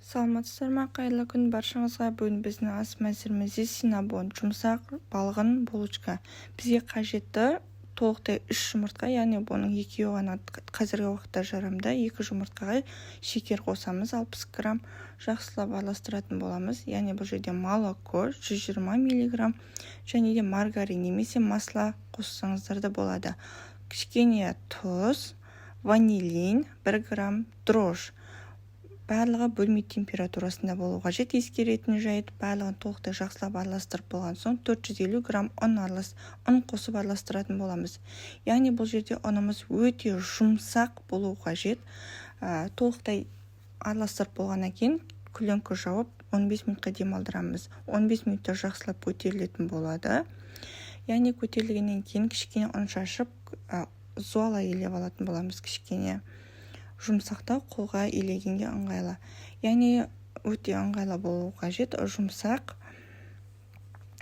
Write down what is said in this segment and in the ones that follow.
Саламатсыздар ма, қайырлы күн баршаңызға. Бүгін біздің ас мәзірімізде синнабон, жұмсақ балғын булочка. Бізге қажетті толықтай 3 жұмыртқа, яғни бұның 2 ғана қазіргі уақытта жарамда. 2 жұмыртқаға шекер қосамыз, 60 грамм жақсылап араластыратын боламыз. Яғни бұл жерде молоко 120 мг және де маргарин немесе масло қоссаңыздар да болады. Кішкене тұз, ванилин, 1 грамм дрожж. Барлығы бөлме температурасында болу қажет. Ескеретін жайт, барлығын толықтай жақсылап араластырып болған соң 450 грамм ұн қосып араластыратын боламыз. Яғни бұл жерде ұнымыз өте жұмсақ болу қажет. Толықтай араластырып болғаннан кейін күліңкі жауып 15 минутқа демалдырамыз. 15 минутта жақсылап көтерілетін болады. Яғни көтерілгеннен кейін кішкене ұн шашып, зуала елеп алатын боламыз. Кішкене жұмсақта қолға елегенге ыңғайлы. Яғни өте ыңғайлы болу қажет. Жұмсақ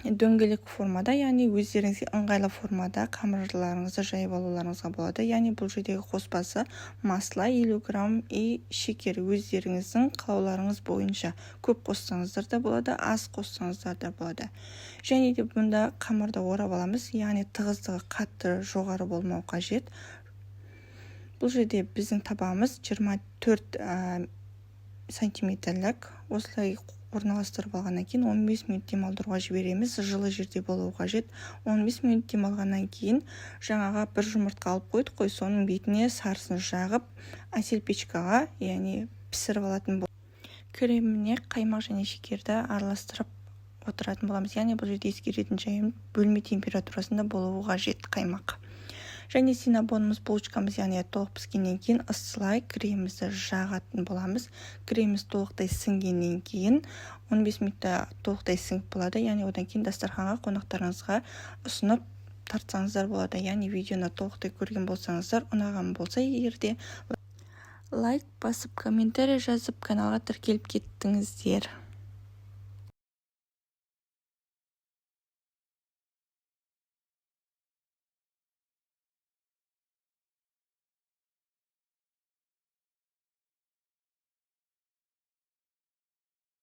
дөңгелек формада, яғни өздеріңізге ыңғайлы формада қамырларыңызды жайып алуларыңызға болады. Яғни бұл жердегі қоспасы масло 50 грамм и шекер өздеріңіздің қалауларыңыз бойынша. Көп қоссаңыздар да болады, аз қоссаңыздар да болады. Және де бұнда қамырды орап аламыз, яғни тығыздығы қатты жоғары болмау қажет. Бұл жерде біздің табамыз 24 сантиметрлік. Осылай орналастырып алғаннан кейін 15 минут демалдыруға жібереміз. Жылы жерде болу қажет. 15 минут демалғаннан кейін жаңаға бір жұмыртқа алып қойдық қой, соның бетіне сарысын жағып, әсел печкаға, яғни пісіріп алатын боламыз. Креміне қаймақ және шекерді араластырып отыратын боламыз. Яғни бұл жерде ескеретін жайым, бөлме температурасында болуы қажет қаймақ. Және синнабонымыз булочкамыз, яғни толық піскеннен кейін ысылай кремімізді жағатын боламыз. Креміміз толықтай сіңгеннен кейін 15 минутта толықтай сіңіп болады. Яғни одан кейін дастарханға қонақтарыңызға ұсынып тартсаңыздар болады. Яғни видеоны толықтай көрген болсаңыздар, ұнаған болса егерде лайк басып, комментарий жазып, каналға тіркеліп кеттіңіздер.